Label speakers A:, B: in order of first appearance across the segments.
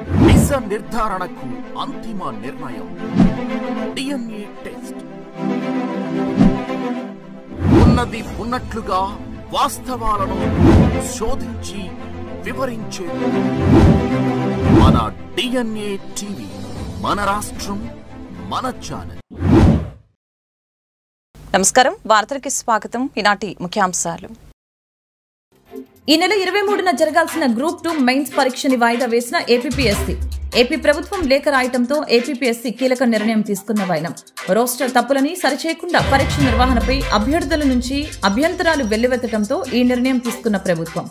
A: నిజ నిర్ధారణకు అంతిమ నిర్ణయం DNA టెస్ట్. ఉన్నది ఉన్నట్లుగా వాస్తవాలను శోధించి వివరించే మన DNA టీవీ, మన రాష్ట్రం, మన ఛానల్.
B: నమస్కారం, వార్తలకి స్వాగతం. ఈనాటి ముఖ్యాంశాలు.
C: ఈ నెల 23న జరగాల్సిన గ్రూప్ 2 మెయిన్స్ పరీక్షని వాయిదా వేసిన ఏపీపీఎస్సీ. ఏపీ ప్రభుత్వం లేఖ రాయటంతో ఏపీపీఎస్సీ కీలక నిర్ణయం తీసుకున్న వైనం. రోస్టర్ తప్పులని సరిచేయకుండా పరీక్ష నిర్వహణపై అభ్యర్థుల నుంచి అభ్యంతరాలు వెల్లువెత్తడంతో ఈ నిర్ణయం తీసుకున్న ప్రభుత్వం.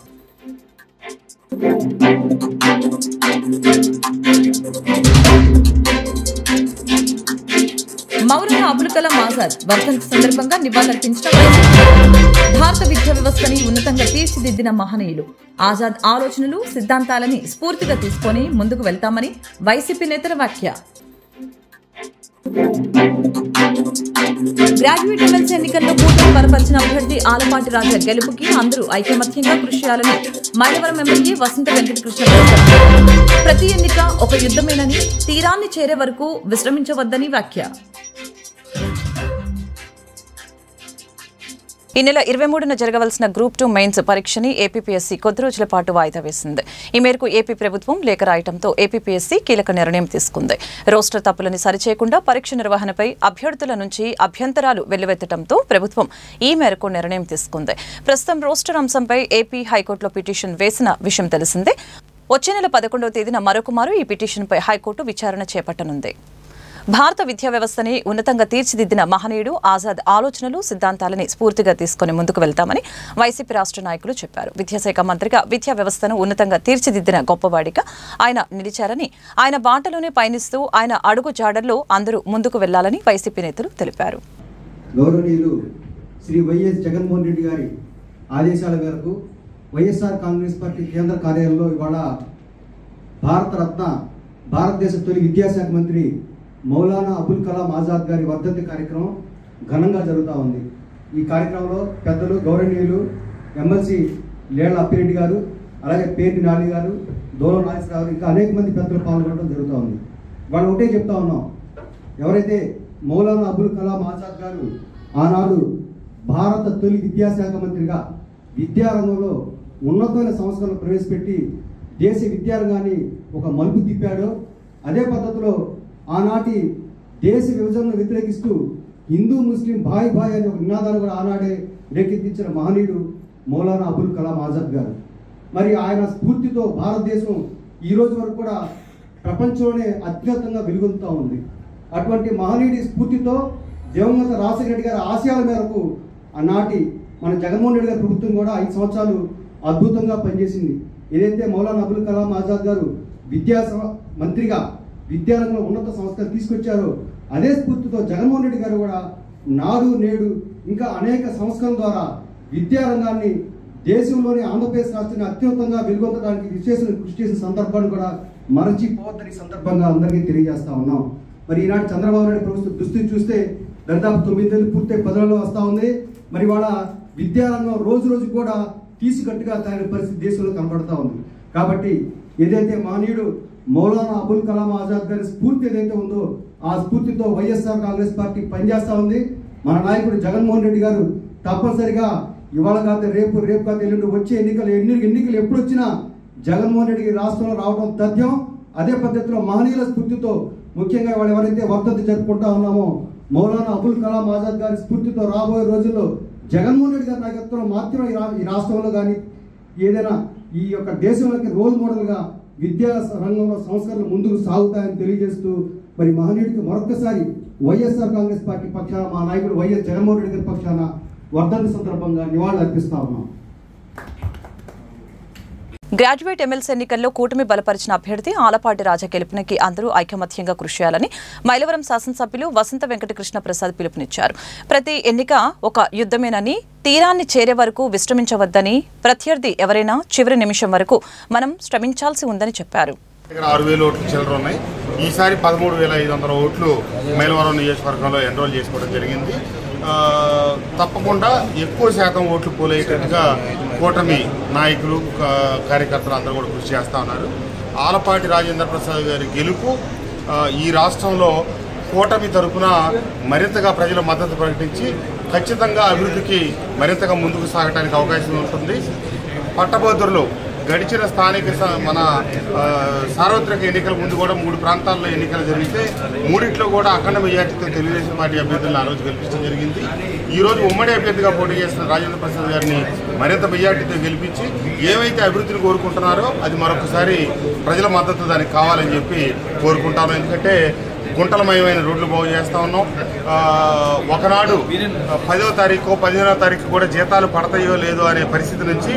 C: మౌలానా అబుల్ కలాం ఆజాద్ వర్ధంతి సందర్భంగా నివాళులర్పించిన భారత విద్యా వ్యవస్థని ఉన్నతంగా తీర్చిదిద్దిన మహనీయులు. ఆజాద్ ఆలోచనలు, సిద్ధాంతాలని స్ఫూర్తిగా తీసుకొని ముందుకు వెళ్తామని వైసీపీ నేతల వ్యాఖ్య. గ్రాడ్యుయేట్ ఎమ్మెల్సీ ఎన్నికల్లో కూటమి బలపరిచిన అభ్యర్థి ఆలపాటి రాజా గెలుపుకి అందరూ ఐకమత్యంగా కృషి చేయాలని మైలవరం ఎమ్మెల్యే వసంత వెంకటకృష్ణ ప్రతి ఎన్నిక ఒక యుద్ధమేనని, తీరాన్ని చేరే వరకు విశ్రమించవద్దని వ్యాఖ్య.
B: ఈ నెల 23న జరగవలసిన గ్రూప్ 2 మెయిన్స్ పరీక్షని ఏపీపీఎస్సీ కొద్ది రోజుల పాటు వాయిదా వేసింది. ఈ మేరకు ఏపీ ప్రభుత్వం లేఖ రాయటంతో ఏపీపీఎస్సీ కీలక నిర్ణయం తీసుకుంది. రోస్టర్ తప్పులని సరిచేయకుండా పరీక్ష నిర్వహణపై అభ్యర్థుల నుంచి అభ్యంతరాలు వెల్లువెత్తడంతో ప్రభుత్వం ఈ మేరకు నిర్ణయం తీసుకుంది. ప్రస్తుతం రోస్టర్ అంశంపై ఏపీ హైకోర్టులో పిటిషన్ వేసిన విషయం తెలిసిందే. వచ్చే నెల 11వ తేదీన మరొకమారు ఈ పిటిషన్పై హైకోర్టు విచారణ చేపట్టనుంది. భారత విద్యా వ్యవస్థని ఉన్నతంగా తీర్చిదిద్దిన మహనీయుడు ఆజాద్ ఆలోచనలు, సిద్ధాంతాలని స్ఫూర్తిగా తీసుకుని ముందుకు వెళ్తామని వైసీపీ రాష్ట్ర నాయకులు చెప్పారు. విద్యాశాఖ మంత్రిగా విద్యా వ్యవస్థను ఉన్నతంగా తీర్చిదిద్దిన గొప్పవాడిగా ఆయన నిలిచారని, ఆయన బాటలోనే పయనిస్తూ ఆయన అడుగు జాడల్లో అందరూ ముందుకు వెళ్లాలని వైసీపీ నేతలు తెలిపారు.
D: గౌరవనీయులు శ్రీ వైఎస్ జగన్మోహన్ రెడ్డి గారి ఆదేశాల మేరకు వైఎస్ఆర్ కాంగ్రెస్ పార్టీ కేంద్ర కార్యాలయంలో ఇవాళ భారతరత్న, భారతదేశ తొలి విద్యాశాఖ మంత్రి మౌలానా అబుల్ కలాం ఆజాద్ గారి వర్ధంతి కార్యక్రమం ఘనంగా జరుగుతూ ఉంది. ఈ కార్యక్రమంలో పెద్దలు గౌరవనీయులు ఎమ్మెల్సీ లేళ్ల అప్పిరెడ్డి గారు, అలాగే పేర్ని నాని గారు, దోలం నాగేశ్వరరావు, ఇంకా అనేక మంది పెద్దలు పాల్గొనడం జరుగుతూ ఉంది. వాళ్ళు ఒకటే చెప్తా ఉన్నాం, ఎవరైతే మౌలానా అబుల్ కలాం ఆజాద్ గారు ఆనాడు భారత తొలి విద్యాశాఖ మంత్రిగా విద్యారంగంలో ఉన్నతమైన సంస్కరణలు ప్రవేశపెట్టి దేశ విద్యారంగాన్ని ఒక మలుపు తిప్పాడో, అదే పద్ధతిలో ఆనాటి దేశ విభజనను వ్యతిరేకిస్తూ హిందూ ముస్లిం భాయ్ భాయ్ అనే ఒక నినాదాన్ని కూడా ఆనాడే రేకెత్తించిన మహనీయుడు మౌలానా అబుల్ కలాం ఆజాద్ గారు. మరి ఆయన స్ఫూర్తితో భారతదేశం ఈ రోజు వరకు కూడా ప్రపంచంలోనే అత్యున్నతంగా వెలుగొందుతూ ఉంది. అటువంటి మహనీయుడి స్ఫూర్తితో దివంగత రాజశేఖర రెడ్డి గారి ఆశయాల మేరకు ఆనాటి మన జగన్మోహన్ రెడ్డి గారి ప్రభుత్వం కూడా 5 సంవత్సరాలు అద్భుతంగా పనిచేసింది. ఏదైతే మౌలానా అబుల్ కలాం ఆజాద్ గారు విద్యా మంత్రిగా విద్యారంగంలో ఉన్నత సంస్థలు తీసుకొచ్చారో, అదే స్ఫూర్తితో జగన్మోహన్ రెడ్డి గారు కూడా నాడు నేడు ఇంకా అనేక సంస్కరణల ద్వారా విద్యారంగాన్ని దేశంలోని ఆంధ్రప్రదేశ్ రాష్ట్రాన్ని అత్యున్నతంగా వెలుగొందడానికి విశేష కృషి చేసిన సందర్భాన్ని కూడా మరచిపోవద్దని సందర్భంగా అందరికీ తెలియజేస్తా ఉన్నాం. మరి ఈనాడు చంద్రబాబు నాయుడు ప్రభుత్వం దుస్థితి చూస్తే దాదాపు 9 ఏళ్ళు పూర్తి 10 వస్తూ ఉంది. మరి వాళ్ళ విద్యారంగం రోజు రోజు కూడా తీసుకట్టుగా తగిన పరిస్థితి దేశంలో కనబడతా ఉంది. కాబట్టి ఏదైతే మహనీయుడు మౌలానా అబుల్ కలాం ఆజాద్ గారి స్ఫూర్తి ఏదైతే ఉందో, ఆ స్ఫూర్తితో వైఎస్ఆర్ కాంగ్రెస్ పార్టీ పనిచేస్తూ ఉంది. మన నాయకుడు జగన్మోహన్ రెడ్డి గారు తప్పనిసరిగా ఇవాళ కాదు రేపు కాదు ఎల్లుండి వచ్చే ఎన్నికలు ఎప్పుడు వచ్చినా జగన్మోహన్ రెడ్డికి రాష్ట్రంలో రావడం తథ్యం. అదే పద్ధతిలో మహనీయుల స్ఫూర్తితో, ముఖ్యంగా వాళ్ళు ఎవరైతే వర్ధంతి జరుపుకుంటా ఉన్నామో మౌలానా అబుల్ కలాం ఆజాద్ గారి స్ఫూర్తితో రాబోయే రోజుల్లో జగన్మోహన్ రెడ్డి గారి నాయకత్వంలో మాత్రమే ఈ రాష్ట్రంలో కానీ ఏదైనా ఈ యొక్క దేశంలోకి రోల్ మోడల్గా విద్యా రంగంలో సంస్కరణలు ముందుకు సాగుతాయని తెలియజేస్తూ మరి మహనీయుడికి మరొకసారి వైఎస్ఆర్ కాంగ్రెస్ పార్టీ పక్షాన మా నాయకుడు వైఎస్ జగన్మోహన్ రెడ్డి గారి పక్షాన వర్ధంతి సందర్భంగా నివాళులు అర్పిస్తా ఉన్నాం.
B: గ్రాడ్యుయేట్ ఎమ్మెల్సీ ఎన్నికల్లో కూటమి బలపరిచిన అభ్యర్థి ఆలపాటి రాజా గెలుపునికి అందరూ ఐకమత్యంగా కృషి చేయాలని మైలవరం శాసనసభ్యులు వసంత వెంకటకృష్ణ ప్రసాద్ పిలుపునిచ్చారు. ప్రతి ఎన్నిక ఒక యుద్ధమేనని, తీరాన్ని చేరే వరకు విశ్రమించవద్దని, ప్రత్యర్థి ఎవరైనా చివరి నిమిషం వరకు మనం శ్రమించాల్సి ఉందని చెప్పారు.
E: 6,000 ఓట్లు చిల్లర ఉన్నాయి. ఈసారి 13,500 ఓట్లు మైలవరం నియోజకవర్గంలో ఎన్రోల్ చేసుకోవడం జరిగింది. తప్పకుండా ఎక్కువ శాతం ఓట్లు పోలయ్యేటట్టుగా కూటమి నాయకులు, కార్యకర్తలు అందరూ కూడా కృషి చేస్తూ ఉన్నారు. ఆలపాటి రాజేంద్ర ప్రసాద్ గారి గెలుపు ఈ రాష్ట్రంలో కూటమి తరపున మరింతగా ప్రజల మద్దతు ప్రకటించి ఖచ్చితంగా అభివృద్ధికి మరింతగా ముందుకు సాగడానికి అవకాశం ఉంటుంది. పట్టభద్రులు గడిచిన స్థానిక మన సార్వత్రిక ఎన్నికల ముందు కూడా 3 ప్రాంతాల్లో ఎన్నికలు జరిగితే 3ట్లో కూడా అఖండ మెజార్టీతో తెలుగుదేశం పార్టీ అభ్యర్థులను ఆ రోజు గెలిపించడం జరిగింది. ఈరోజు ఉమ్మడి అభ్యర్థిగా పోటీ చేస్తున్న రాజేంద్ర ప్రసాద్ గారిని మరింత మెజార్టీతో గెలిపించి ఏవైతే అభివృద్ధిని కోరుకుంటున్నారో అది మరొకసారి ప్రజల మద్దతు దానికి కావాలని చెప్పి కోరుకుంటాను. ఎందుకంటే గుంటలమయమైన రోడ్లు బాగు చేస్తూ ఉన్నాం. ఒకనాడు 10వ తారీఖు 15వ తారీఖు కూడా జీతాలు పడతాయో లేదో అనే పరిస్థితి నుంచి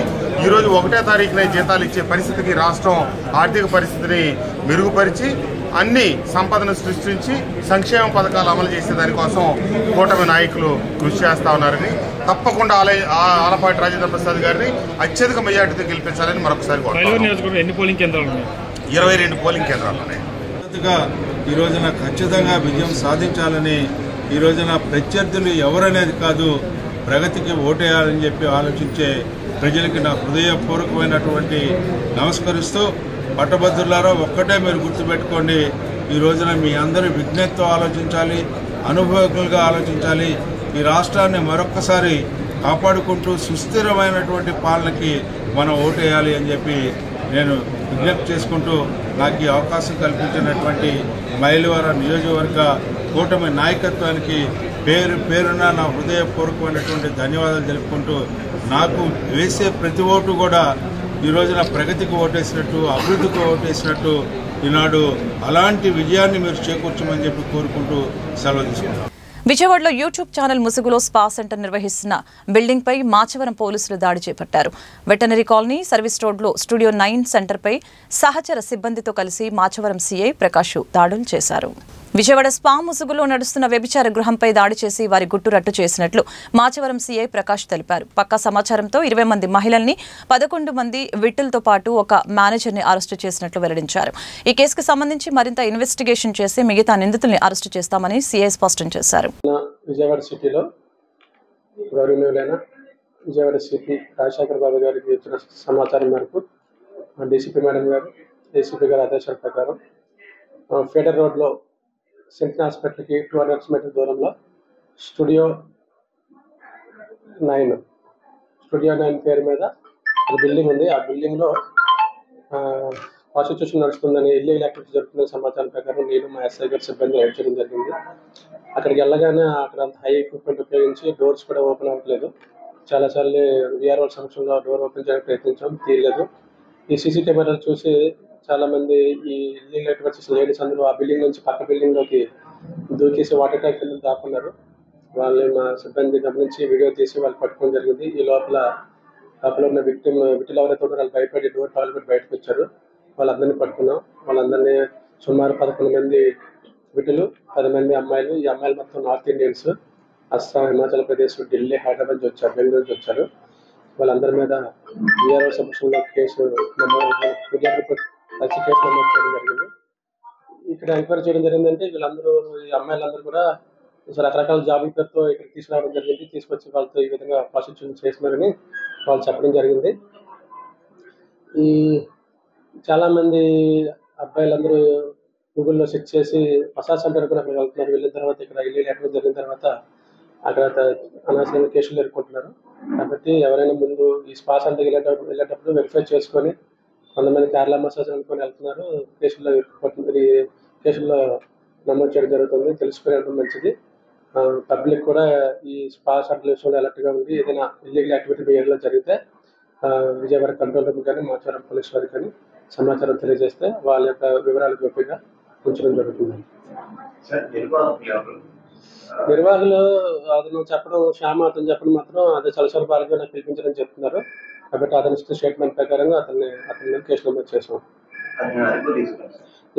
E: ఈరోజు 1వ తారీఖున జీతాలు ఇచ్చే పరిస్థితికి రాష్ట్రం ఆర్థిక పరిస్థితిని మెరుగుపరిచి అన్ని సంపదను సృష్టించి సంక్షేమ పథకాలు అమలు చేసే దానికోసం కూటమి నాయకులు కృషి చేస్తూ ఉన్నారని తప్పకుండా ఆలపాటి రాజేంద్ర ప్రసాద్ గారిని అత్యధిక మెజార్టీతో గెలిపించాలని మరొకసారి 22 పోలింగ్ కేంద్రాలు ఉన్నాయి.
F: ఈ రోజున ఖచ్చితంగా విజయం సాధించాలని ఈ రోజున ప్రత్యర్థులు ఎవరనేది కాదు ప్రగతికి ఓటేయాలని చెప్పి ఆలోచించే ప్రజలకి నా హృదయపూర్వకమైనటువంటి నమస్కరిస్తూ పట్టభద్రులారా ఒక్కటే మీరు గుర్తుపెట్టుకోండి. ఈ రోజున మీ అందరి విజ్ఞతతో ఆలోచించాలి, అనుభవజ్ఞులుగా ఆలోచించాలి. ఈ రాష్ట్రాన్ని మరొక్కసారి కాపాడుకుంటూ సుస్థిరమైనటువంటి పాలనకి మనం ఓటేయాలి అని చెప్పి నేను విజ్ఞప్తి చేసుకుంటూ నాకు ఈ అవకాశం కల్పించినటువంటి మైలవరం నియోజకవర్గ కూటమి నాయకత్వానికి పేరున నా హృదయపూర్వకమైనటువంటి ధన్యవాదాలు తెలుపుకుంటూ నాకు వేసే ప్రతి ఓటు కూడా ఈ రోజున ప్రగతికి ఓటేసినట్టు, అభివృద్ధికి ఓటేసినట్టు ఈనాడు అలాంటి విజయాన్ని మీరు చేకూర్చమని చెప్పి కోరుకుంటూ సెలవు తీసుకుంటాం.
B: విజయవాడలో యూట్యూబ్ ఛానల్ ముసుగులో స్పా సెంటర్ నిర్వహిస్తున్న బిల్డింగ్ పై మాచవరం పోలీసులు దాడి చేపట్టారు. వెటనరీ కాలనీ సర్వీస్ రోడ్లో స్టూడియో 9 సెంటర్పై సహచర సిబ్బందితో కలిసి మాచవరం సీఐ ప్రకాష్ దాడులు చేశారు. విజయవాడ స్పా ముసుగులో నడుస్తున్న వ్యభిచార గృహంపై దాడి చేసి వారి గుట్టు రట్టు చేసినట్లు మాచవరం సీఐ ప్రకాష్ తెలిపారు. పక్కా సమాచారంతో 20 మంది మహిళల్ని 11 మంది విట్టులతో పాటు ఒక మేనేజర్ని అరెస్టు చేసినట్లు వెల్లడించారు. ఈ కేసుకు సంబంధించి మరింత ఇన్వెస్టిగేషన్ చేసి మిగతా నిందితుల్ని అరెస్టు చేస్తామని సీఐ స్పష్టం చేశారు.
G: విజయవాడ సిటీలో గౌరవనీయులైన విజయవాడ సిపి రాజశేఖర్ బాబు గారికి ఇచ్చిన సమాచారం మేరకు డీసీపీ మేడం గారు, ఏసీపీ గారి ఆదేశాల ప్రకారం ఫెడర్ రోడ్లో సెంట్రల్ హాస్పిటల్కి 200 మీటర్ దూరంలో స్టూడియో 9 పేరు మీద బిల్డింగ్ ఉంది. ఆ బిల్డింగ్లో ప్రాసిక్యూషన్ నడుస్తుందని, ఇల్లీగల్ యాక్టివిటీ జరుగుతుందని సమాచారం ప్రకారం నేను మా ఎస్ఐ గారి సిబ్బంది రైడ్ చేయడం జరిగింది. అక్కడికి వెళ్ళగానే అక్కడ అంత హై ఎక్విప్మెంట్ ఉపయోగించి డోర్స్ కూడా ఓపెన్ అవ్వట్లేదు. చాలాసార్లు విఆర్ఓ సమక్షంలో డోర్ ఓపెన్ చేయడానికి ప్రయత్నించాం, తీయలేదు. ఈ సీసీ కెమెరాలు చూసి చాలామంది ఈ ఇల్లీగల్ యాక్టివిటీస్ లేడీస్ అందరూ ఆ బిల్డింగ్ నుంచి పక్క బిల్డింగ్లోకి దూకేసి వాటర్ ట్యాంక్ కింద దాక్కున్నారు. వాళ్ళని మా సిబ్బంది గమనించి వీడియో తీసి వాళ్ళు పట్టుకోవడం జరిగింది. ఈ లోపల ఉన్న విక్టిమ్ ఎవరైతే ఉన్నారో వాళ్ళు భయపడి డోర్ పగలబెట్టి బయటకు వచ్చారు. వాళ్ళందరినీ పట్టుకున్నాం. వాళ్ళందరినీ సుమారు 11 మంది విటులు, 10 మంది అమ్మాయిలు. ఈ అమ్మాయిలు మొత్తం నార్త్ ఇండియన్స్, అస్సాం, హిమాచల్ ప్రదేశ్, ఢిల్లీ, హైదరాబాద్ నుంచి వచ్చారు, బెంగళూరు నుంచి వచ్చారు. వాళ్ళందరి మీద విఆర్ఓ సమక్షంలో కేసు నమోదు చేయడం జరిగింది. ఇక్కడ ఎంక్వైరీ చేయడం జరిగిందంటే వీళ్ళందరూ, ఈ అమ్మాయిలందరూ కూడా రకరకాల జాబుల పేరుతో ఇక్కడ తీసుకురావడం జరిగింది. తీసుకొచ్చి వాళ్ళతో ఈ విధంగా ప్రాసిక్యూషన్ చేస్తున్నారని వాళ్ళు చెప్పడం జరిగింది. ఈ చాలామంది అబ్బాయిలందరూ గూగుల్లో సెర్చ్ చేసి మసాజ్ సెంటర్ కూడా అక్కడ వెళ్తున్నారు. వెళ్ళిన తర్వాత ఇక్కడ ఇల్లీగల్ యాక్టివిటీ జరిగిన తర్వాత అక్కడ అనవసరంగా కేసులు ఎదుర్కొంటున్నారు. కాబట్టి ఎవరైనా ముందు ఈ స్పా సెంటర్కి వెళ్ళేటప్పుడు వెరిఫై చేసుకొని, కొంతమంది కేరళ మసాజ్ అనుకొని వెళ్తున్నారు, కేసుల్లో నమోదు చేయడం జరుగుతుంది. తెలుసుకునేది మంచిది. పబ్లిక్ కూడా ఈ స్పా సెంటర్ విషయంలో అలర్ట్గా ఉంది. ఏదైనా ఇల్లీగల్ యాక్టివిటీ మీ ఏరియాలో జరిగితే విజయవాడ కంట్రోల్ రూమ్ కానీ మాచవరం పోలీస్ వారికి కానీ సమాచారం తెలియజేస్తే వాళ్ళ యొక్క వివరాలు గోప్యంగా ఉంచడం జరుగుతుంది. నిర్వాహకులు అతను చెప్పడం, అతను చెప్పడం మాత్రం అదే చలసల బాగా నాకు పిలిపించారని చెప్తున్నారు. కాబట్టి అతని స్టేట్మెంట్ ప్రకారంగా అతని కేసు నమోదు చేసాం.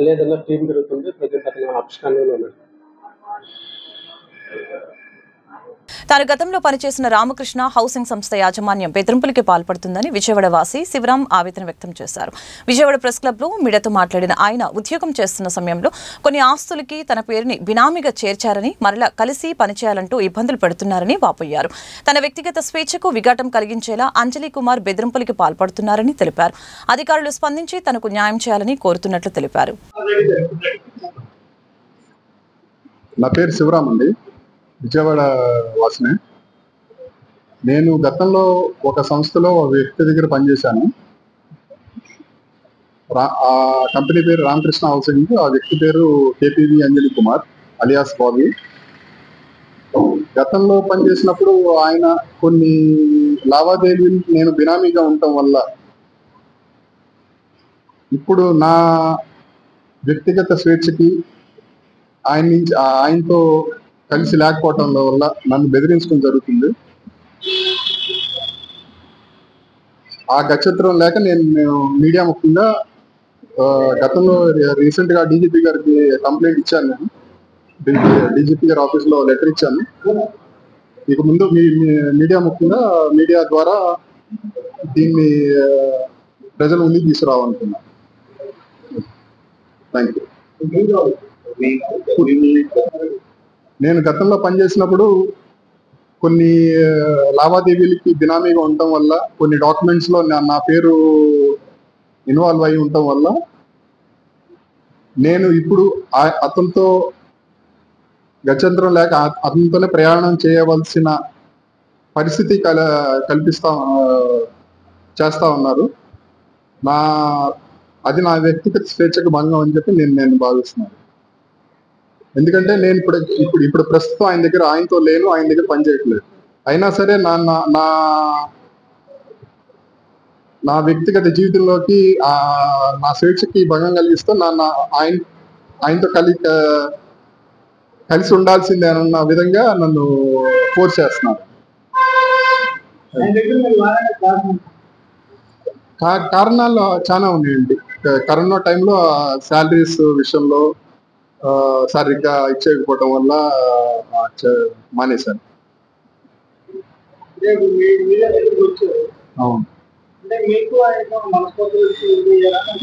G: లేదన్నా టీం జరుగుతుంది. ప్రజెంట్ అతను ఆప్షన్లో ఉన్నాడు.
B: తాను గతంలో పనిచేసిన రామకృష్ణ హౌసింగ్ సంస్థ యాజమాన్యం బెదిరింపులకి పాల్పడుతుందని విజయవాడ వాసి శివరాం ఆవేదన వ్యక్తం చేశారు. విజయవాడ ప్రెస్ క్లబ్ లో మీడియాతో మాట్లాడిన ఆయన ఉద్యోగం చేస్తున్న సమయంలో కొన్ని ఆస్తులకి తన పేరుని బినామీగా చేర్చారని, మరలా కలిసి పనిచేయాలంటూ ఇబ్బందులు పెడుతున్నారని వాపోయారు. తన వ్యక్తిగత స్వేచ్ఛకు విఘాటం కలిగించేలా అంజలి కుమార్ బెదిరింపులకి పాల్పడుతున్నారని తెలిపారు. అధికారులు స్పందించి తనకు న్యాయం చేయాలని కోరుతున్నట్లు తెలిపారు.
H: నా పేరు శివరాం అండి, విజయవాడ వాసినే. నేను గతంలో ఒక సంస్థలో ఒక వ్యక్తి దగ్గర పనిచేశాను. ఆ కంపెనీ పేరు రామకృష్ణ హౌసింగ్, ఆ వ్యక్తి పేరు కేపీవి అంజలి కుమార్ అలియాస్ బాబీ. గతంలో పనిచేసినప్పుడు ఆయన కొన్ని లావాదేవీలు నేను బినామీగా ఉండటం వల్ల ఇప్పుడు నా వ్యక్తిగత స్వేచ్ఛకి ఆయనతో కలిసి లేకపోవటం వల్ల నన్ను బెదిరించడం జరుగుతుంది. ఆ గచ్చత్రం లేక నేను మీడియా ముఖ్యంగా గతంలో రీసెంట్ గా డీజీపీ గారికి కంప్లైంట్ ఇచ్చాను. నేను డీజీపీ గారి ఆఫీస్ లో లెటర్ ఇచ్చాను. ఇక ముందు మీడియా ముఖ్యంగా మీడియా ద్వారా దీన్ని ప్రజల ముందుకు తీసుకురావాలనుకున్నాను. Thank you. నేను గతంలో పనిచేసినప్పుడు కొన్ని లావాదేవీలకి బినామీగా ఉండటం వల్ల, కొన్ని డాక్యుమెంట్స్ లో నా పేరు ఇన్వాల్వ్ అయి ఉండటం వల్ల నేను ఇప్పుడు అతనితో గత్యంతరం లేక అతనితోనే ప్రయాణం చేయవలసిన పరిస్థితి చేస్తా ఉన్నారు. అది నా వ్యక్తిగత స్వేచ్ఛకు భంగం అని చెప్పి నేను భావిస్తున్నాను. ఎందుకంటే నేను ఇప్పుడు ప్రస్తుతం ఆయనతో లేను, ఆయన దగ్గర పనిచేయట్లేదు. అయినా సరే నా వ్యక్తిగత జీవితంలోకి నా స్వేచ్ఛకి భంగం కలిగిస్తూ ఆయనతో కలిసి ఉండాల్సిందే అన్న విధంగా నన్ను ఫోర్స్ చేస్తున్నారు. కారణాలు చాలా ఉన్నాయండి. కరోనా టైంలో శాలరీస్ విషయంలో సరిగ్గా ఇచ్చేయకపోవడం వల్ల మానేశాను. అవును,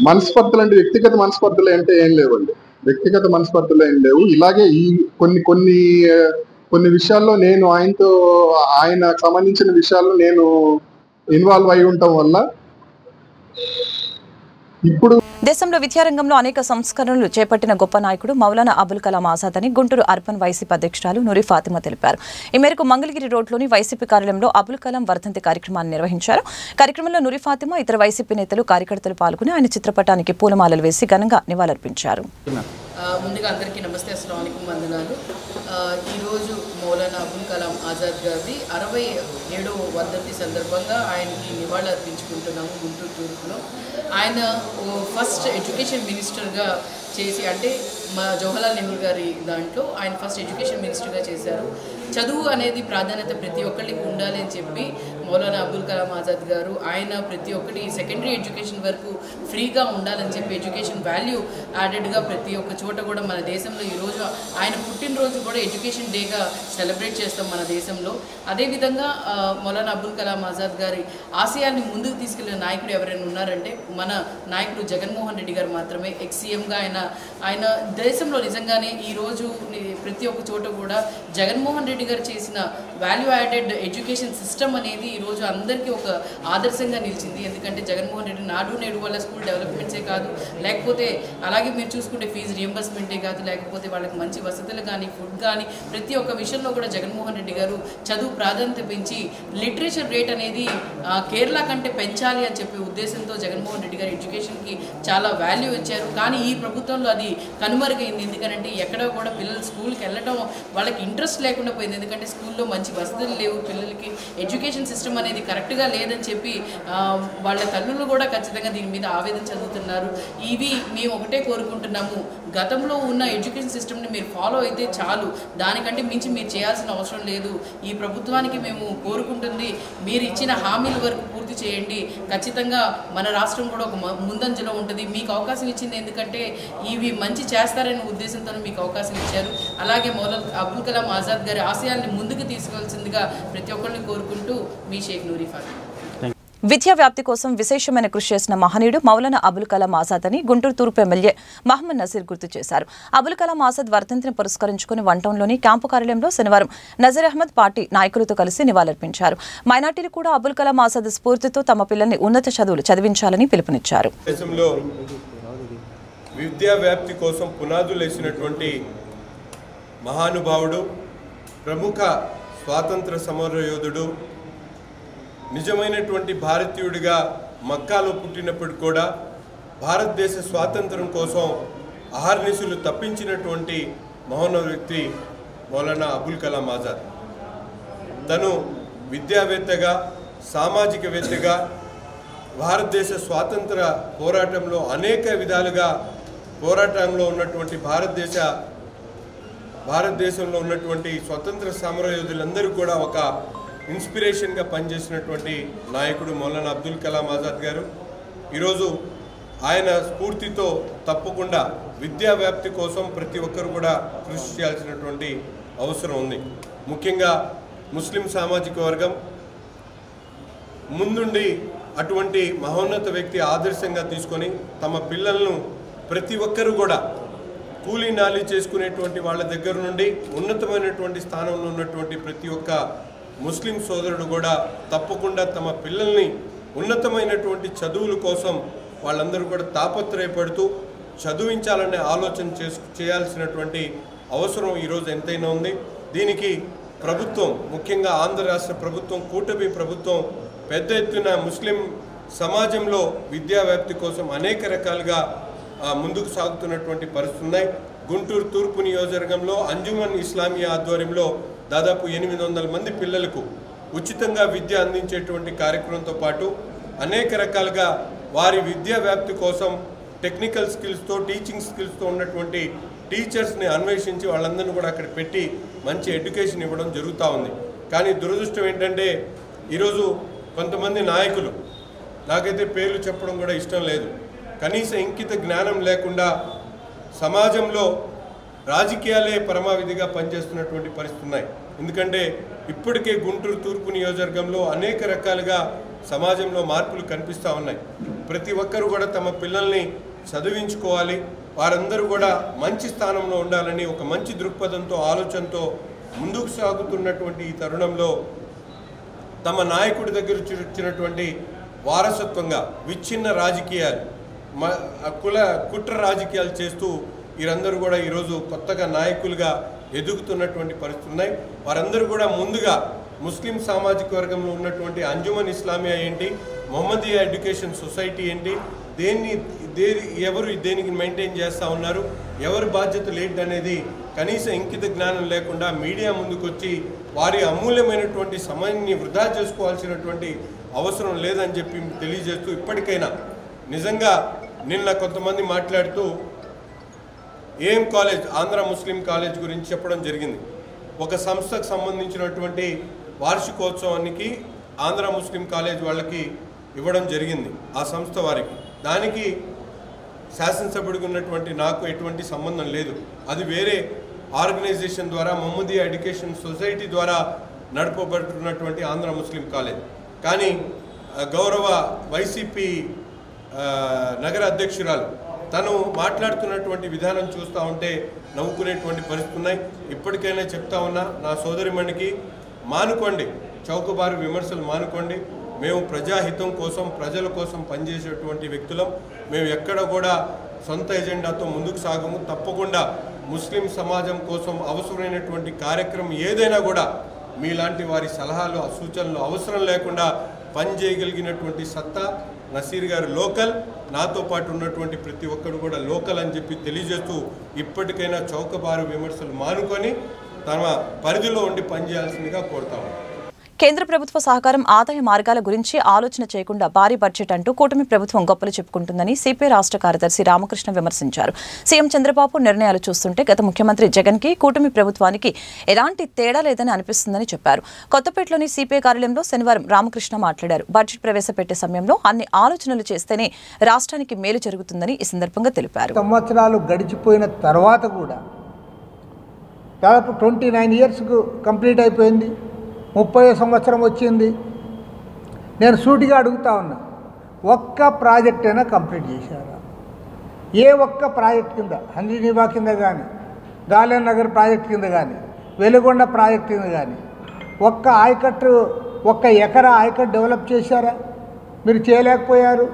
H: మనస్పర్ధలు అంటే వ్యక్తిగత మనస్పర్ధలు అంటే ఏం లేవండి. వ్యక్తిగత మనస్పర్ధలు ఏం లేవు. ఇలాగే ఈ కొన్ని విషయాల్లో నేను ఆయనకు సంబంధించిన విషయాల్లో నేను ఇన్వాల్వ్ అయి ఉండటం వల్ల ఇప్పుడు
B: దేశంలో విద్యారంగంలో అనేక సంస్కరణలు చేపట్టిన గొప్ప నాయకుడు మౌలానా అబుల్ కలాం ఆజాద్ అని గుంటూరు అర్బన్ వైసీపీ అధ్యక్షురాలు నూరి ఫాతిమా తెలిపారు. ఈ మేరకు మంగళగిరి రోడ్లోని వైసీపీ కార్యాలయంలో అబుల్ కలాం వర్ధంతి కార్యక్రమాన్ని నిర్వహించారు. కార్యక్రమంలో నూరి ఫాతిమా, ఇతర వైసీపీ నేతలు, కార్యకర్తలు పాల్గొని ఆయన చిత్రపటానికి పూలమాలలు వేసి ఘనంగా నివాళులర్పించారు.
I: ముందుగా అందరికీ నమస్తే, అస్సలాము అలైకుం, వందనాలు. ఈరోజు మౌలానా అబుల్ కలాం ఆజాద్ గారిది 67వ వర్ధంతి సందర్భంగా ఆయనకి నివాళులు అర్పించుకుంటున్నాము. గుంటూరు తూర్పులో ఆయన ఫస్ట్ ఎడ్యుకేషన్ మినిస్టర్గా చేసి, అంటే మా జవహర్లాల్ నెహ్రూ గారి దాంట్లో ఆయన ఫస్ట్ ఎడ్యుకేషన్ మినిస్టర్గా చేశారు. చదువు అనేది ప్రాధాన్యత ప్రతి ఒక్కరికి ఉండాలి అని చెప్పి మౌలానా అబుల్ కలాం ఆజాద్ గారు ఆయన ప్రతి ఒక్కటి సెకండరీ ఎడ్యుకేషన్ వరకు ఫ్రీగా ఉండాలని చెప్పి ఎడ్యుకేషన్ వాల్యూ యాడెడ్గా ప్రతి ఒక్క చోట కూడా మన దేశంలో ఈరోజు ఆయన పుట్టినరోజు కూడా ఎడ్యుకేషన్ డేగా సెలబ్రేట్ చేస్తాం మన దేశంలో. అదేవిధంగా మౌలానా అబుల్ కలాం ఆజాద్ గారి ఆశయాన్ని ముందుకు తీసుకెళ్లిన నాయకుడు ఎవరైనా ఉన్నారంటే మన నాయకుడు జగన్మోహన్ రెడ్డి గారు మాత్రమే. ఎక్స్-సీఎంగా ఆయన దేశంలో నిజంగానే ఈరోజు ప్రతి ఒక్క చోట కూడా జగన్మోహన్ రెడ్డి గారు చేసిన వాల్యూ యాడెడ్ ఎడ్యుకేషన్ సిస్టమ్ అనేది ఈరోజు అందరికీ ఒక ఆదర్శంగా నిలిచింది. ఎందుకంటే జగన్మోహన్ రెడ్డి నాడు నేడు వల్ల స్కూల్ డెవలప్మెంట్సే కాదు, లేకపోతే అలాగే మీరు చూసుకుంటే ఫీజు రియంబర్స్మెంటే కాదు, లేకపోతే వాళ్ళకి మంచి వసతులు కానీ ఫుడ్ కానీ ప్రతి ఒక్క విషయంలో కూడా జగన్మోహన్ రెడ్డి గారు చదువు ప్రాధాన్యత పెంచి లిటరేచర్ రేట్ అనేది కేరళ కంటే పెంచాలి అని చెప్పే ఉద్దేశంతో జగన్మోహన్ రెడ్డి గారు ఎడ్యుకేషన్కి చాలా వాల్యూ ఇచ్చారు. కానీ ఈ ప్రభుత్వంలో అది కనుమరుగైంది. ఎందుకంటే ఎక్కడ కూడా పిల్లలు స్కూల్కి వెళ్ళటం వాళ్ళకి ఇంట్రెస్ట్ లేకుండా పోయింది. ఎందుకంటే స్కూల్లో మంచి వసతులు లేవు, పిల్లలకి ఎడ్యుకేషన్ సిస్టమ్ సిస్టమ్ అనేది కరెక్ట్గా లేదని చెప్పి వాళ్ళ తల్లులు కూడా ఖచ్చితంగా దీని మీద ఆవేదన చెందుతున్నారు. ఇవి మేము ఒకటే కోరుకుంటున్నాము, గతంలో ఉన్న ఎడ్యుకేషన్ సిస్టమ్ని మీరు ఫాలో అయితే చాలు, దానికంటే మించి మీరు చేయాల్సిన అవసరం లేదు. ఈ ప్రభుత్వానికి మేము కోరుకుంటుంది, మీరు ఇచ్చిన హామీల వరకు పూర్తి చేయండి. ఖచ్చితంగా మన రాష్ట్రం కూడా ఒక ముందంజలో ఉంటుంది. మీకు అవకాశం ఇచ్చింది ఎందుకంటే ఇవి మంచి చేస్తారనే ఉద్దేశంతో మీకు అవకాశం ఇచ్చారు. అలాగే మౌలానా అబుల్ కలాం ఆజాద్ గారి ఆశయాల్ని ముందుకు తీసుకెళ్లాల్సిందిగా ప్రతి ఒక్కరిని కోరుకుంటూ మీ షేక్ నూరి ఫాతిమా.
B: విద్యా వ్యాప్తి కోసం విశేషమైన కృషి చేసిన మహనీయుడు మౌలానా అబుల్ కలాం ఆజాద్ అని గుంటూరు తూర్పు ఎమ్మెల్యే మహమ్మద్ నసీర్ గుర్తు చేశారు. అబుల్ కలాం ఆజాద్ వర్ధంతిని పురస్కరించుకుని వన్టౌన్లోని క్యాంపు కార్యాలయంలో శనివారం నజీర్ అహ్మద్ పార్టీ నాయకులతో కలిసి నివాళులర్పించారు. మైనార్టీలు కూడా అబుల్ కలాం ఆజాద్ స్ఫూర్తితో తమ పిల్లల్ని ఉన్నత చదువులు చదివించాలని పిలుపునిచ్చారు.
J: విద్యా వ్యాప్తి కోసం పునాదులు వేసినటువంటి మహానుభావుడు, ప్రముఖ స్వాతంత్ర సమరయోధుడు, నిజమైనటువంటి భారతీయుడిగా మక్కాలో పుట్టినప్పుడు కూడా భారతదేశ స్వాతంత్రం కోసం అహర్నిశలు తప్పించినటువంటి మహోన్నత వ్యక్తి మౌలానా అబుల్ కలాం ఆజాద్. తను విద్యావేత్తగా, సామాజికవేత్తగా భారతదేశ స్వాతంత్ర పోరాటంలో అనేక విధాలుగా పోరాటంలో ఉన్నటువంటి భారతదేశంలో ఉన్నటువంటి స్వతంత్ర సమరయోధులందరూ కూడా ఒక ఇన్స్పిరేషన్గా పనిచేసినటువంటి నాయకుడు మౌలానా అబ్దుల్ కలాం ఆజాద్ గారు. ఈరోజు ఆయన స్ఫూర్తితో తప్పకుండా విద్యా వ్యాప్తి కోసం ప్రతి ఒక్కరు కూడా కృషి చేయాల్సినటువంటి అవసరం ఉంది. ముఖ్యంగా ముస్లిం సామాజిక వర్గం ముందుండి అటువంటి మహోన్నత వ్యక్తి ఆదర్శంగా తీసుకొని తమ పిల్లలను ప్రతి ఒక్కరు కూడా కూలీ నాలి చేసుకునేటువంటి వాళ్ళ దగ్గర నుండి ఉన్నతమైనటువంటి స్థానంలో ఉన్నటువంటి ప్రతి ఒక్క ముస్లిం సోదరుడు కూడా తప్పకుండా తమ పిల్లల్ని ఉన్నతమైనటువంటి చదువుల కోసం వాళ్ళందరూ కూడా తాపత్రయపడుతూ చదివించాలనే ఆలోచన చేయాల్సినటువంటి అవసరం ఈరోజు ఎంతైనా ఉంది. దీనికి ప్రభుత్వం, ముఖ్యంగా ఆంధ్ర రాష్ట్ర ప్రభుత్వం, కూటమి ప్రభుత్వం పెద్ద ఎత్తున ముస్లిం సమాజంలో విద్యా వ్యాప్తి కోసం అనేక రకాలుగా ముందుకు సాగుతున్నటువంటి పరిస్థితులు ఉన్నాయి. గుంటూరు తూర్పు నియోజకవర్గంలో అంజుమన్ ఇస్లామియా ఆధ్వర్యంలో దాదాపు 800 మంది పిల్లలకు ఉచితంగా విద్య అందించేటువంటి కార్యక్రమంతో పాటు అనేక రకాలుగా వారి విద్యా వ్యాప్తి కోసం టెక్నికల్ స్కిల్స్తో, టీచింగ్ స్కిల్స్తో ఉన్నటువంటి టీచర్స్ని అన్వేషించి వాళ్ళందరినీ కూడా అక్కడ పెట్టి మంచి ఎడ్యుకేషన్ ఇవ్వడం జరుగుతూ ఉంది. కానీ దురదృష్టం ఏంటంటే ఈరోజు కొంతమంది నాయకులు, నాకైతే పేర్లు చెప్పడం కూడా ఇష్టం లేదు, కనీస ఇంకిత జ్ఞానం లేకుండా సమాజంలో రాజకీయాలే పరమావిధిగా పనిచేస్తున్నటువంటి పరిస్థితులు ఉన్నాయి. ఎందుకంటే ఇప్పటికే గుంటూరు తూర్పు నియోజకవర్గంలో అనేక రకాలుగా సమాజంలో మార్పులు కనిపిస్తూ ఉన్నాయి. ప్రతి ఒక్కరు కూడా తమ పిల్లల్ని చదివించుకోవాలి, వారందరూ కూడా మంచి స్థానంలో ఉండాలని ఒక మంచి దృక్పథంతో, ఆలోచనతో ముందుకు సాగుతున్నటువంటి ఈ తరుణంలో తమ నాయకుడి దగ్గర వచ్చినటువంటి వారసత్వంగా విచ్ఛిన్న రాజకీయాలు, కుట్ర రాజకీయాలు చేస్తూ వీరందరూ కూడా ఈరోజు కొత్తగా నాయకులుగా ఎదుగుతున్నటువంటి పరిస్థితులు ఉన్నాయి. వారందరూ కూడా ముందుగా ముస్లిం సామాజిక వర్గంలో ఉన్నటువంటి అంజుమన్ ఇస్లామియా ఏంటి, మొహమ్మదియా ఎడ్యుకేషన్ సొసైటీ ఏంటి, ఎవరు దేనికి మెయింటైన్ చేస్తూ ఉన్నారు, ఎవరి బాధ్యతలు ఏంటి అనేది కనీస ఇంకిత జ్ఞానం లేకుండా మీడియా ముందుకొచ్చి వారి అమూల్యమైనటువంటి సమయాన్ని వృధా చేసుకోవాల్సినటువంటి అవసరం లేదని చెప్పి తెలియజేస్తూ, ఇప్పటికైనా నిజంగా నిన్న కొంతమంది మాట్లాడుతూ ఏం కాలేజ్, ఆంధ్ర ముస్లిం కాలేజ్ గురించి చెప్పడం జరిగింది. ఒక సంస్థకు సంబంధించినటువంటి వార్షికోత్సవానికి ఆంధ్ర ముస్లిం కాలేజ్ వాళ్ళకి ఇవ్వడం జరిగింది, ఆ సంస్థ వారికి. దానికి శాసనసభ్యుడిగా ఉన్నటువంటి నాకు ఎటువంటి సంబంధం లేదు. అది వేరే ఆర్గనైజేషన్ ద్వారా, మొహమ్మదియా ఎడ్యుకేషన్ సొసైటీ ద్వారా నడపబడుతున్నటువంటి ఆంధ్ర ముస్లిం కాలేజ్. కానీ గౌరవ వైసీపీ నగర అధ్యక్షురాలు తను మాట్లాడుతున్నటువంటి విధానం చూస్తూ ఉంటే నవ్వుకునేటువంటి పరిస్థితులు ఉన్నాయి. ఇప్పటికైనా చెప్తా ఉన్నా, నా సోదరిమణికి మానుకోండి, చౌకబారు విమర్శలు మానుకోండి. మేము ప్రజాహితం కోసం, ప్రజల కోసం పనిచేసేటువంటి వ్యక్తులం. మేము ఎక్కడ కూడా సొంత ఎజెండాతో ముందుకు సాగము. తప్పకుండా ముస్లిం సమాజం కోసం అవసరమైనటువంటి కార్యక్రమం ఏదైనా కూడా మీలాంటి వారి సలహాలు, సూచనలు అవసరం లేకుండా పనిచేయగలిగినటువంటి సత్తా నసీర్ గారు లోకల్, నాతో పాటు ఉన్నటువంటి ప్రతి ఒక్కరు కూడా లోకల్ అని చెప్పి తెలియజేస్తూ ఇప్పటికైనా చౌకబారు విమర్శలు మానుకొని తమ పరిధిలో ఉండి పనిచేయాల్సిందిగా కోరుతాము.
B: కేంద్ర ప్రభుత్వ సహకారం ఆదాయ మార్గాల గురించి ఆలోచన చేయకుండా భారీ బడ్జెట్ అంటూ కూటమి ప్రభుత్వం గొప్పలు చెప్పుకుంటుందని సిపిఐ రాష్ట్ర కార్యదర్శి రామకృష్ణ విమర్శించారు. సీఎం చంద్రబాబు నిర్ణయాలు చూస్తుంటే గత ముఖ్యమంత్రి జగన్ కి కూటమి ప్రభుత్వానికి ఎలాంటి తేడా లేదని అనిపిస్తుందని చెప్పారు. కొత్తపేటలోని సిపిఐ కార్యాలయంలో శనివారం రామకృష్ణ మాట్లాడారు. బడ్జెట్ ప్రవేశపెట్టే సమయంలో అన్ని ఆలోచనలు చేస్తేనే రాష్ట్రానికి మేలు జరుగుతుందని ఈ సందర్భంగా తెలిపారు.
K: సంవత్సరాలు గడిచిపోయిన తర్వాత కూడా దాదాపు 29 ఇయర్స్కు కంప్లీట్ అయిపోయింది. 30వ సంవత్సరం వచ్చింది. నేను సూటిగా అడుగుతా ఉన్నా, ఒక్క ప్రాజెక్ట్ అయినా కంప్లీట్ చేశారా? ఏ ఒక్క ప్రాజెక్ట్ కింద, హంద్రీనివా కింద కానీ, గాలేర్ నగర్ ప్రాజెక్ట్ కింద కానీ, వెలుగొండ ప్రాజెక్ట్ కింద కానీ ఒక్క ఆయకట్టు, ఒక్క ఎకరా ఆయకట్టు డెవలప్ చేశారా? మీరు చేయలేకపోయారు.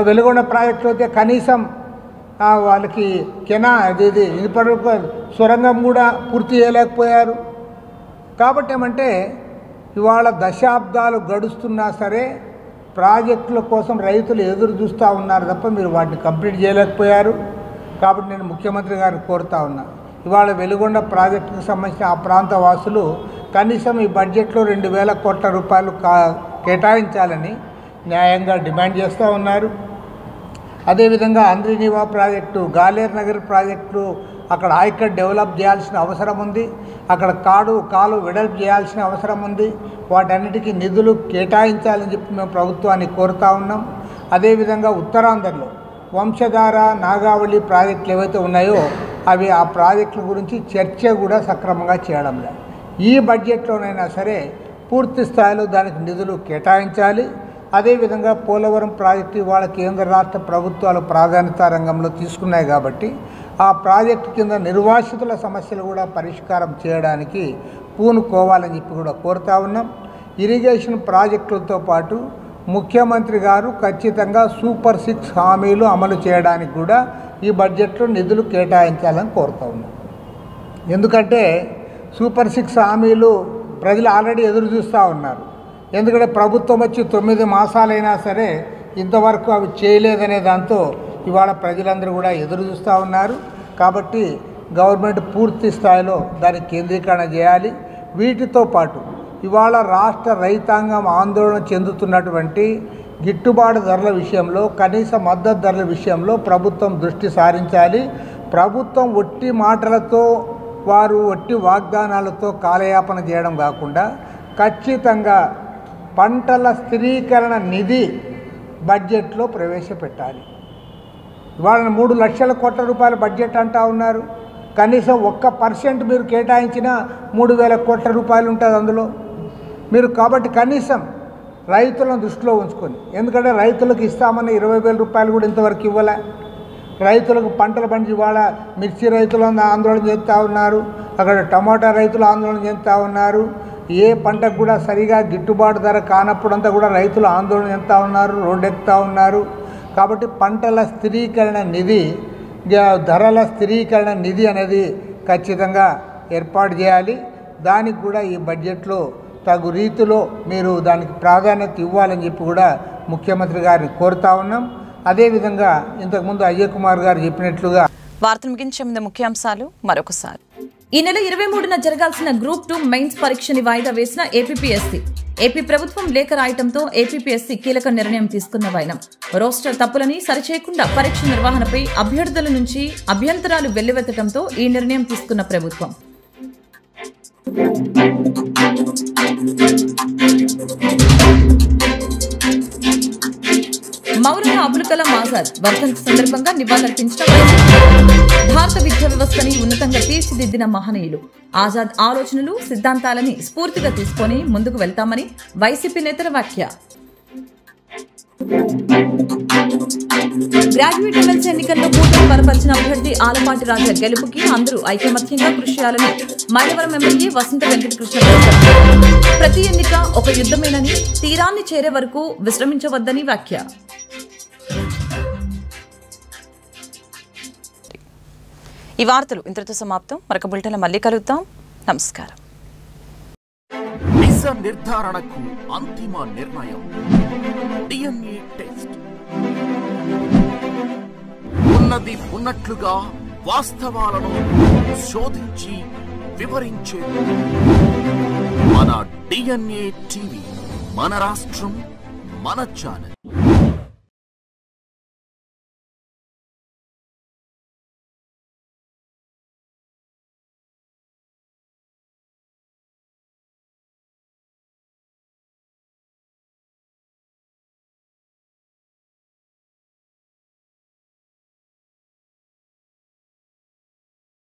K: వెలుగొండ ప్రాజెక్టులో అయితే కనీసం వాళ్ళకి ఇది ఇప్పటివరకు సొరంగం కూడా పూర్తి చేయలేకపోయారు. కాబట్టి ఏమంటే ఇవాళ దశాబ్దాలు గడుస్తున్నా సరే ప్రాజెక్టుల కోసం రైతులు ఎదురు చూస్తూ ఉన్నారు తప్ప మీరు వాటిని కంప్లీట్ చేయలేకపోయారు. కాబట్టి నేను ముఖ్యమంత్రి గారిని కోరుతా ఉన్నా, ఇవాళ వెలుగొండ ప్రాజెక్టుకు సంబంధించిన ఆ ప్రాంత వాసులు కనీసం ఈ బడ్జెట్లో 2,000 కోట్ల రూపాయలు కేటాయించాలని న్యాయంగా డిమాండ్ చేస్తూ ఉన్నారు. అదేవిధంగా హంద్రీనివా ప్రాజెక్టు, గాలేర్ నగర్ ప్రాజెక్టు అక్కడ ఆయకట్ డెవలప్ చేయాల్సిన అవసరం ఉంది. అక్కడ కాలు వెడల్పు చేయాల్సిన అవసరం ఉంది. వాటన్నిటికీ నిధులు కేటాయించాలని చెప్పి మేము ప్రభుత్వాన్ని కోరుతా ఉన్నాం. అదేవిధంగా ఉత్తరాంధ్రలో వంశధార, నాగావళి ప్రాజెక్టులు ఏవైతే ఉన్నాయో అవి ఆ ప్రాజెక్టుల గురించి చర్చ కూడా సక్రమంగా చేయడం లేదు. ఈ బడ్జెట్లోనైనా సరే పూర్తి స్థాయిలో దానికి నిధులు కేటాయించాలి. అదేవిధంగా పోలవరం ప్రాజెక్టు ఇవాళ కేంద్ర రాష్ట్ర ప్రభుత్వాలు ప్రాధాన్యత రంగంలో తీసుకున్నాయి కాబట్టి ఆ ప్రాజెక్టు కింద నిర్వాసితుల సమస్యలు కూడా పరిష్కారం చేయడానికి పూనుకోవాలని చెప్పి కూడా కోరుతా ఉన్నాం. ఇరిగేషన్ ప్రాజెక్టులతో పాటు ముఖ్యమంత్రి గారు ఖచ్చితంగా సూపర్ 6 హామీలు అమలు చేయడానికి కూడా ఈ బడ్జెట్లో నిధులు కేటాయించాలని కోరుతా ఉన్నాం. ఎందుకంటే సూపర్ 6 హామీలు ప్రజలు ఆల్రెడీ ఎదురు చూస్తూ ఉన్నారు. ఎందుకంటే ప్రభుత్వం వచ్చి 9 మాసాలైనా సరే ఇంతవరకు అవి చేయలేదనే దాంతో ఇవాళ ప్రజలందరూ కూడా ఎదురు చూస్తూ ఉన్నారు. కాబట్టి గవర్నమెంట్ పూర్తి స్థాయిలో దాన్ని కేంద్రీకరణ చేయాలి. వీటితో పాటు ఇవాళ రాష్ట్ర రైతాంగం ఆందోళన చెందుతున్నటువంటి గిట్టుబాటు ధరల విషయంలో, కనీస మద్దతు ధరల విషయంలో ప్రభుత్వం దృష్టి సారించాలి. ప్రభుత్వం ఒట్టి మాటలతో, వారు ఒట్టి వాగ్దానాలతో కాలయాపన చేయడం కాకుండా ఖచ్చితంగా పంటల స్థిరీకరణ నిధి బడ్జెట్లో ప్రవేశపెట్టాలి. ఇవాళ 3 లక్షల కోట్ల రూపాయల బడ్జెట్ అంటూ ఉన్నారు. కనీసం 1% మీరు కేటాయించిన 3,000 కోట్ల రూపాయలు ఉంటుంది అందులో మీరు. కాబట్టి కనీసం రైతులను దృష్టిలో ఉంచుకొని, ఎందుకంటే రైతులకు ఇస్తామని 20,000 రూపాయలు కూడా ఇంతవరకు ఇవ్వలే. రైతులకు పంటల పండి ఇవాళ మిర్చి రైతులు ఆందోళన చేస్తూ ఉన్నారు, అక్కడ టమాటా రైతులు ఆందోళన చేస్తూ ఉన్నారు. ఏ పంటకు కూడా సరిగా గిట్టుబాటు ధర కానప్పుడంతా కూడా రైతులు ఆందోళన చెందుతూ ఉన్నారు, రోడ్డెక్కుతూ ఉన్నారు. కాబట్టి పంటల స్థిరీకరణ నిధి, ధరల స్థిరీకరణ నిధి అనేది ఖచ్చితంగా ఏర్పాటు చేయాలి. దానికి కూడా ఈ బడ్జెట్లో తగు రీతిలో మీరు దానికి ప్రాధాన్యత ఇవ్వాలని చెప్పి కూడా ముఖ్యమంత్రి గారిని కోరుతా ఉన్నాం. అదేవిధంగా ఇంతకుముందు అజయ్ కుమార్ గారు చెప్పినట్లుగా
B: వార్తలు ముగించే ముందు ముఖ్యాంశాలు మరొకసారి.
C: ఈ నెల 23న జరగాల్సిన గ్రూప్ 2 మెయిన్స్ పరీక్షని వాయిదా వేసిన ఏపీపీఎస్సీ. ఏపీ ప్రభుత్వం లేఖ రాయటంతో ఏపీపీఎస్సీ కీలక నిర్ణయం తీసుకున్న వైనం. రోస్టర్ తప్పులని సరిచేయకుండా పరీక్ష నిర్వహణపై అభ్యర్థుల నుంచి అభ్యంతరాలు వెల్లువెత్తడంతో ఈ నిర్ణయం తీసుకున్న ప్రభుత్వం. మౌలానా అబుల్ కలాం ఆజాద్ వర్ధంతి సందర్భంగా నివాళులర్పించిన భారత విద్యా వ్యవస్థని ఉన్నతంగా తీర్చిదిద్దిన మహనీయులు. ఆజాద్ ఆలోచనలు, సిద్ధాంతాలని స్ఫూర్తిగా తీసుకొని ముందుకు వెళ్తామని వైసీపీ నేతల వ్యాఖ్య. గ్రాడ్యుయేట్ ఎమ్మెల్సీ ఎన్నికల్లో కూటమి బలపరిచిన అభ్యర్థి ఆలపాటి రాజా గెలుపుకి అందరూ ఐకమత్యంగా కృషి చేయాలని మైలవరం ఎమ్మెల్యే వసంత వెంకటకృష్ణ ప్రతి ఎన్నిక ఒక యుద్ధమేనని, తీరాన్ని చేరే వరకు విశ్రమించవద్దని వ్యాఖ్య.
B: ఈ వార్తలు ఇంతటితో సమాప్తం. మరొక బులెటిన్లో మళ్ళీ కలుద్దాం. నమస్కారం.
A: నిజ నిర్ధారణకు అంతిమ నిర్ణయం డిఎన్ఏ టెస్ట్. ఉన్నది ఉన్నట్లుగా వాస్తవాలను శోధించి వివరించే మన DNA టీవీ, మన రాష్ట్రం, మన ఛానల్.